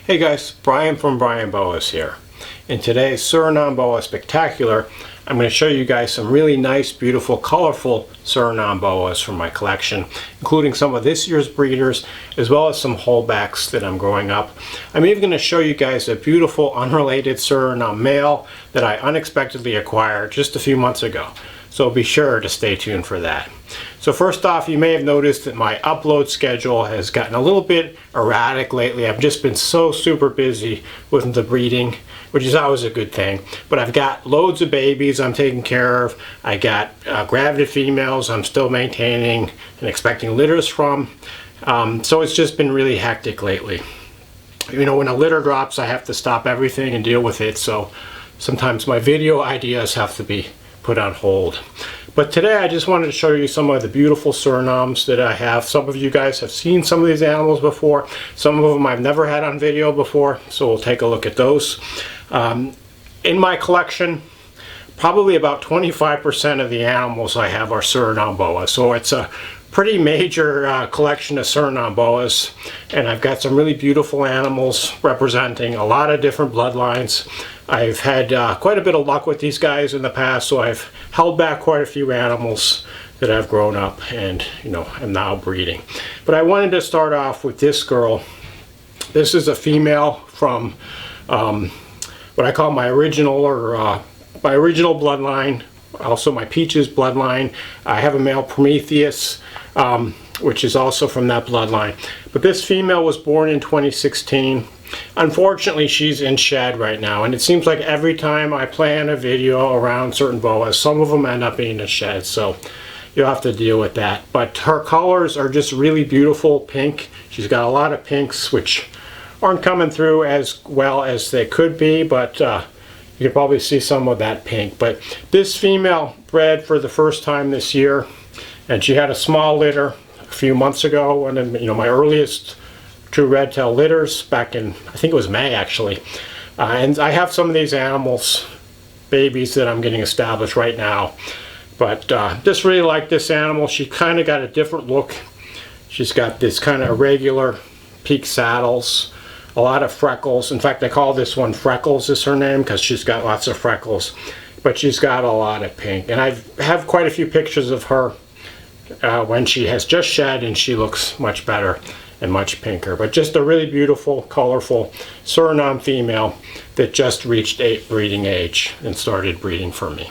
Hey guys, Brian from Boas here. In today's Suriname Boa Spectacular, I'm going to show you guys some really nice, beautiful, colorful Suriname Boas from my collection, including some of this year's breeders, as well as some holdbacks that I'm growing up. I'm even going to show you guys a beautiful, unrelated Suriname male that I unexpectedly acquired just a few months ago. So be sure to stay tuned for that. So first off, you may have noticed that my upload schedule has gotten a little bit erratic lately. I've just been so super busy with the breeding, which is always a good thing. But I've got loads of babies I'm taking care of. I got gravid females I'm still maintaining and expecting litters from. So it's just been really hectic lately. You know, when a litter drops, I have to stop everything and deal with it. So sometimes my video ideas have to be put on hold. But today I just wanted to show you some of the beautiful Surinames that I have. Some of you guys have seen some of these animals before. Some of them I've never had on video before, so we'll take a look at those. In my collection, probably about 25% of the animals I have are Suriname Boas. So it's a pretty major collection of Suriname Boas, and I've got some really beautiful animals representing a lot of different bloodlines. I've had quite a bit of luck with these guys in the past, so I've held back quite a few animals that I've grown up and, you know, am now breeding. But I wanted to start off with this girl. This is a female from what I call my original bloodline, also my Peaches bloodline. I have a male Prometheus, which is also from that bloodline. But this female was born in 2016. Unfortunately, she's in shed right now, and it seems like every time I plan a video around certain boas, some of them end up being in shed, so you'll have to deal with that. But her colors are just really beautiful pink. She's got a lot of pinks, which aren't coming through as well as they could be, but you can probably see some of that pink. But this female bred for the first time this year, and she had a small litter a few months ago, one of, you know, my earliest true red tail litters back in, I think it was May actually. And I have some of these animals, babies that I'm getting established right now. But just really like this animal. She kind of got a different look. She's got this kind of irregular peak saddles, a lot of freckles. In fact, I call this one Freckles is her name because she's got lots of freckles. But she's got a lot of pink. And I have quite a few pictures of her when she has just shed, and she looks much better and much pinker. But just a really beautiful, colorful Suriname female that just reached breeding age and started breeding for me.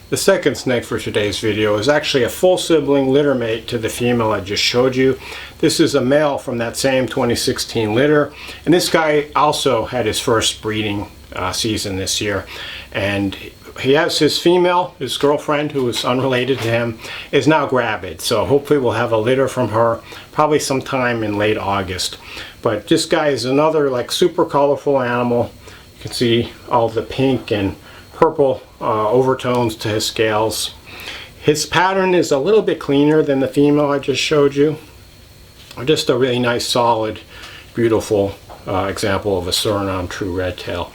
The second snake for today's video is actually a full sibling litter mate to the female I just showed you. This is a male from that same 2016 litter, and this guy also had his first breeding season this year, and he has his female, his girlfriend, who is unrelated to him, is now gravid. So hopefully we'll have a litter from her probably sometime in late August. But this guy is another like super colorful animal. You can see all the pink and purple overtones to his scales. His pattern is a little bit cleaner than the female I just showed you. Just a really nice, solid, beautiful example of a Suriname true red tail.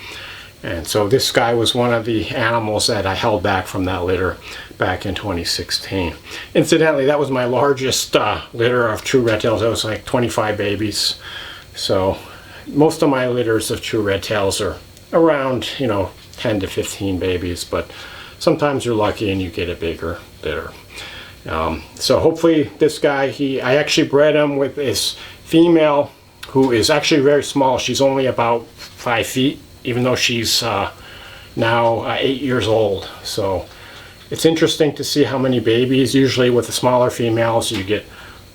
And so this guy was one of the animals that I held back from that litter back in 2016. Incidentally, that was my largest litter of true red tails. That was like 25 babies. So most of my litters of true red tails are around, you know, 10 to 15 babies, but sometimes you're lucky and you get a bigger litter. So hopefully this guy, I actually bred him with this female who is actually very small. She's only about 5 feet. Even though she's now 8 years old. So it's interesting to see how many babies. Usually with the smaller females you get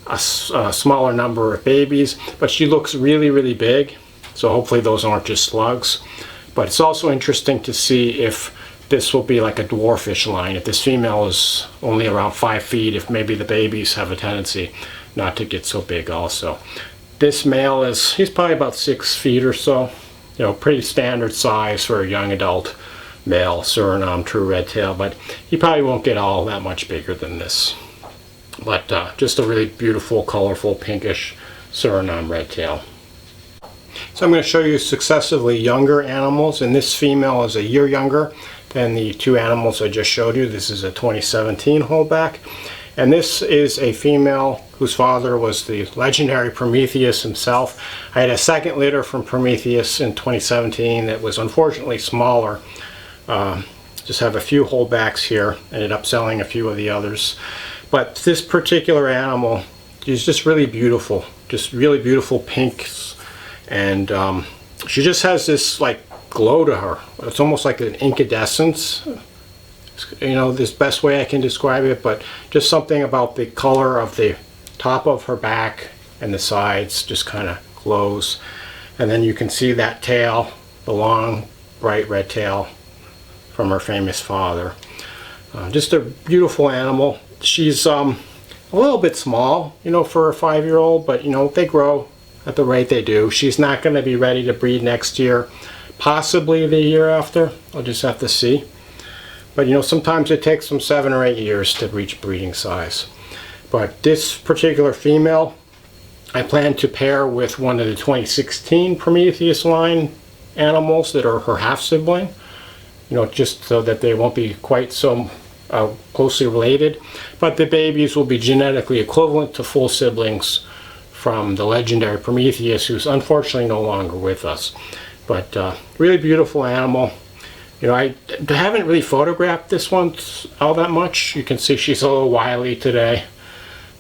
a smaller number of babies, but she looks really, really big. So hopefully those aren't just slugs. But it's also interesting to see if this will be like a dwarfish line. If this female is only around 5 feet, if maybe the babies have a tendency not to get so big also. This male he's probably about 6 feet or so. You know, pretty standard size for a young adult male Suriname true red tail, but he probably won't get all that much bigger than this. But just a really beautiful, colorful, pinkish Suriname red tail. So I'm going to show you successively younger animals, and this female is a year younger than the two animals I just showed you. This is a 2017 holdback, And this is a female whose father was the legendary Prometheus himself. I had a second litter from Prometheus in 2017 that was unfortunately smaller. Just have a few holdbacks here. Ended up selling a few of the others. But this particular animal is just really beautiful. Just really beautiful pinks. And she just has this like glow to her. It's almost like an incandescence. You know, this best way I can describe it, but just something about the color of the top of her back and the sides just kind of glows. And then you can see that tail, the long bright red tail from her famous father. Just a beautiful animal. She's a little bit small, you know, for a 5-year-old, but you know, they grow at the rate they do. She's not going to be ready to breed next year, possibly the year after. I'll just have to see. But you know, sometimes it takes them 7 or 8 years to reach breeding size. But this particular female, I plan to pair with one of the 2016 Prometheus line animals that are her half-sibling. You know, just so that they won't be quite so closely related. But the babies will be genetically equivalent to full siblings from the legendary Prometheus, who's unfortunately no longer with us. But really beautiful animal. You know, I haven't really photographed this one all that much. You can see she's a little wily today.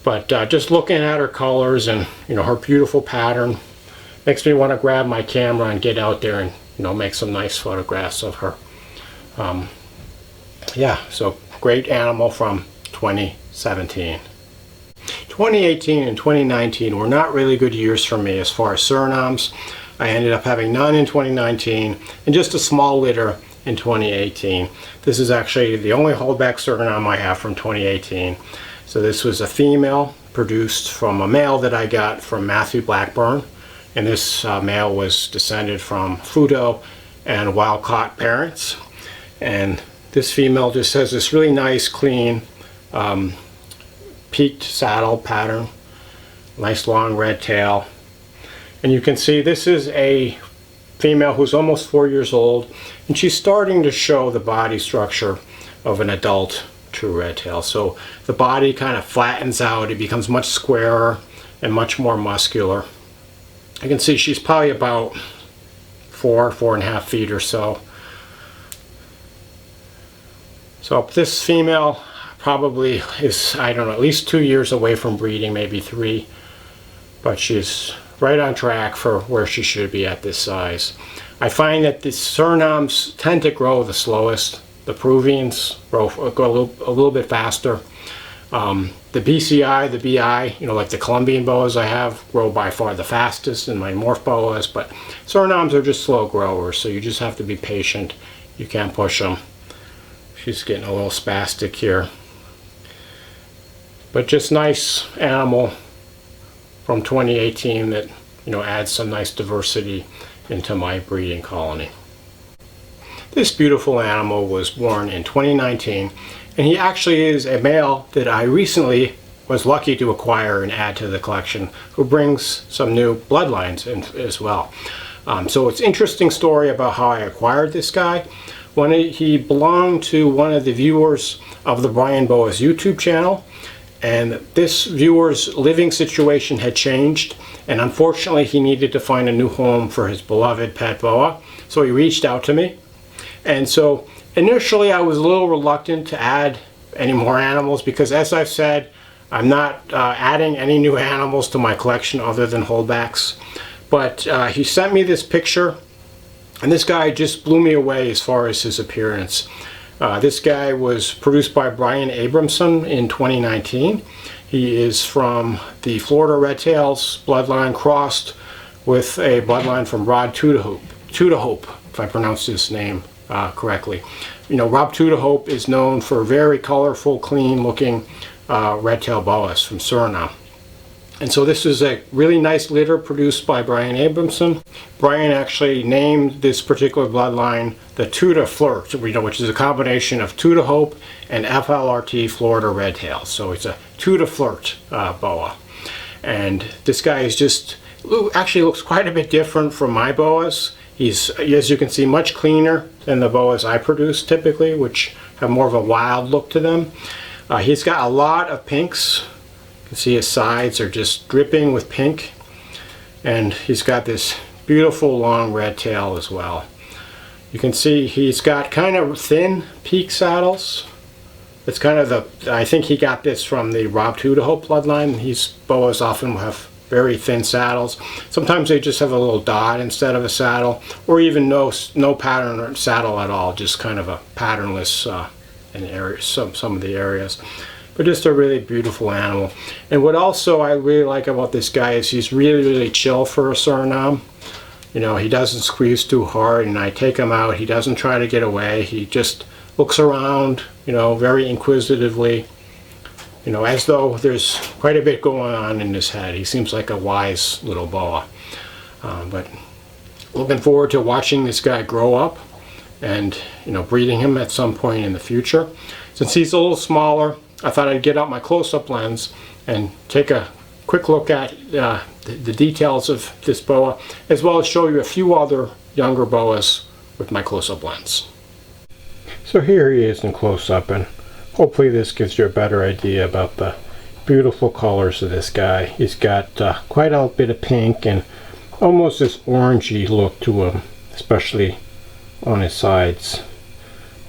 But just looking at her colors and, you know, her beautiful pattern makes me want to grab my camera and get out there and, you know, make some nice photographs of her. Yeah, so great animal from 2017. 2018 and 2019 were not really good years for me as far as Surinams. I ended up having none in 2019 and just a small litter in 2018. This is actually the only holdback Suriname I have from 2018. So this was a female produced from a male that I got from Matthew Blackburn. And this male was descended from Fudo and wild-caught parents. And this female just has this really nice, clean, peaked saddle pattern. Nice long red tail. And you can see this is a female who's almost 4 years old, and she's starting to show the body structure of an adult true red tail. So the body kind of flattens out, it becomes much squarer and much more muscular. You can see she's probably about 4.5 feet or so. So this female probably is, I don't know, at least 2 years away from breeding, maybe 3, but she's right on track for where she should be at this size. I find that the Surinames tend to grow the slowest. The Peruvians go a little bit faster. The BCI, the BI, you know, like the Colombian boas I have, grow by far the fastest in my morph boas, but Surinames are just slow growers, so you just have to be patient. You can't push them. She's getting a little spastic here. But just nice animal from 2018 that, you know, adds some nice diversity into my breeding colony. This beautiful animal was born in 2019, and he actually is a male that I recently was lucky to acquire and add to the collection, who brings some new bloodlines in as well. So it's an interesting story about how I acquired this guy. When he belonged to one of the viewers of the Brian Boas YouTube channel, and this viewer's living situation had changed, and unfortunately he needed to find a new home for his beloved pet boa, so he reached out to me. And so initially I was a little reluctant to add any more animals because, as I've said, I'm not adding any new animals to my collection other than holdbacks. But he sent me this picture, and this guy just blew me away as far as his appearance. This guy was produced by Brian Abramson in 2019. He is from the Florida Redtails bloodline crossed with a bloodline from Rob Tudahope, if I pronounced his name correctly. You know, Rob Tudahope is known for very colorful, clean looking red-tail boas from Suriname. And so this is a really nice litter produced by Brian Abramson. Brian actually named this particular bloodline the Tuda Flirt, which is a combination of Tudahope and FLRT Florida Redtails. So it's a Tuda Flirt boa. And this guy is just, actually looks quite a bit different from my boas. He's, as you can see, much cleaner than the boas I produce typically, which have more of a wild look to them. He's got a lot of pinks. You can see his sides are just dripping with pink. And he's got this beautiful long red tail as well. You can see he's got kind of thin peak saddles. It's kind of I think he got this from the Rob Tudahoe bloodline. Boas often have very thin saddles. Sometimes they just have a little dot instead of a saddle, or even no pattern or saddle at all, just kind of a patternless in areas, some of the areas. But just a really beautiful animal. And what also I really like about this guy is he's really chill for a Suriname. You know, he doesn't squeeze too hard, and I take him out. He doesn't try to get away. He just looks around, you know, very inquisitively, you know, as though there's quite a bit going on in his head. He seems like a wise little boa. But looking forward to watching this guy grow up and, you know, breeding him at some point in the future. Since he's a little smaller, I thought I'd get out my close-up lens and take a quick look at the details of this boa, as well as show you a few other younger boas with my close-up lens. So here he is in close-up, and hopefully this gives you a better idea about the beautiful colors of this guy. He's got quite a bit of pink and almost this orangey look to him, especially on his sides.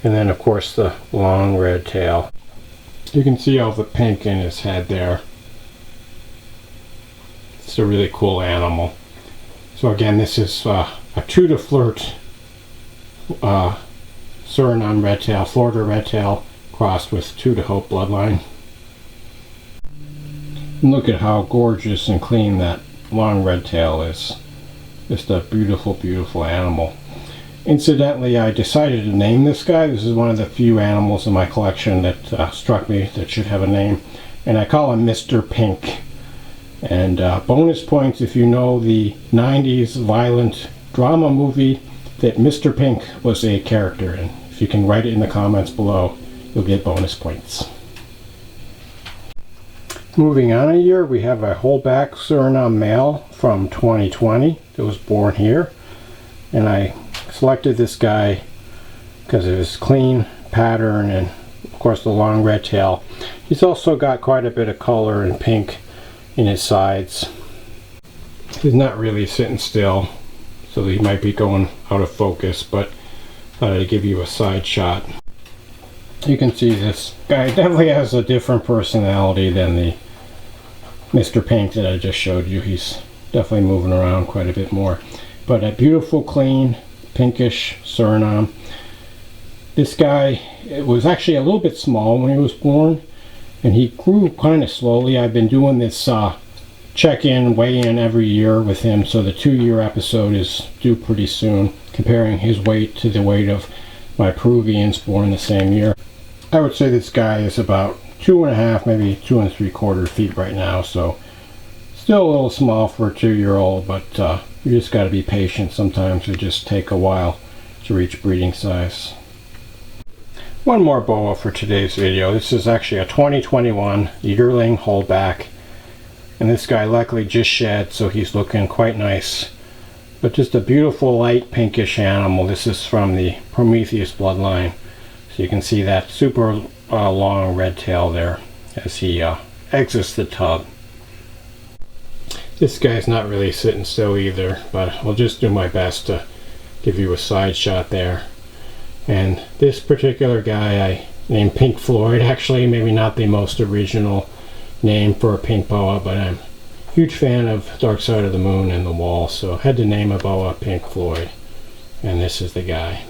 And then of course the long red tail. You can see all the pink in his head there. It's a really cool animal. So again, this is a true to flirt Suriname red tail, Florida red tail, crossed with Tudahoe bloodline. And look at how gorgeous and clean that long red tail is. Just a beautiful, beautiful animal. Incidentally, I decided to name this guy. This is one of the few animals in my collection that struck me that should have a name, and I call him Mr. Pink. And bonus points if you know the 90s violent drama movie that Mr. Pink was a character in. If you can write it in the comments below, you'll get bonus points. Moving on a year, we have a wholeback Suriname male from 2020 that was born here. And I selected this guy because of his clean pattern and of course the long red tail. He's also got quite a bit of color and pink in his sides. He's not really sitting still, so he might be going out of focus, but I thought I'd give you a side shot. You can see this guy definitely has a different personality than the Mr. Pink that I just showed you. He's definitely moving around quite a bit more. But a beautiful, clean, pinkish Suriname. This guy was actually a little bit small when he was born, and he grew kind of slowly. I've been doing this check-in, weigh-in every year with him, so the 2-year episode is due pretty soon, comparing his weight to the weight of my Peruvians born the same year. I would say this guy is about 2.5, maybe 2 3/4 feet right now, so still a little small for a 2-year-old, but you just got to be patient. Sometimes it just take a while to reach breeding size. One more boa for today's video. This is actually a 2021 yearling holdback, and this guy luckily just shed, so he's looking quite nice. But just a beautiful light pinkish animal. This is from the Prometheus bloodline, so you can see that super long red tail there as he exits the tub. This guy's not really sitting still either, but I'll just do my best to give you a side shot there. And this particular guy I named Pink Floyd. Actually, maybe not the most original name for a pink boa, but I'm a huge fan of Dark Side of the Moon and The Wall, so I had to name a boa Pink Floyd. And this is the guy.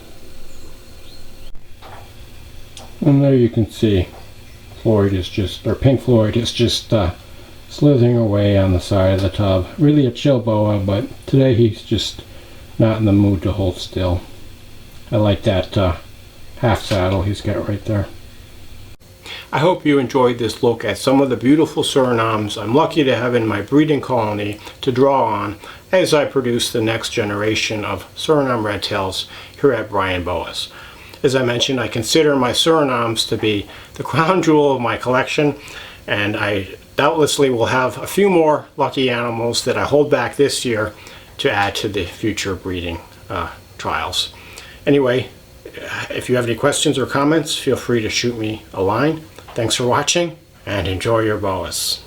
And there you can see Pink Floyd is just slithering away on the side of the tub. Really a chill boa, but today he's just not in the mood to hold still. I like that half saddle he's got right there. I hope you enjoyed this look at some of the beautiful Surinames I'm lucky to have in my breeding colony to draw on as I produce the next generation of Suriname red tails here at Bryan Boas. As I mentioned, I consider my Surinames to be the crown jewel of my collection, and I doubtlessly will have a few more lucky animals that I hold back this year to add to the future breeding trials. Anyway, if you have any questions or comments, feel free to shoot me a line. Thanks for watching and enjoy your boas.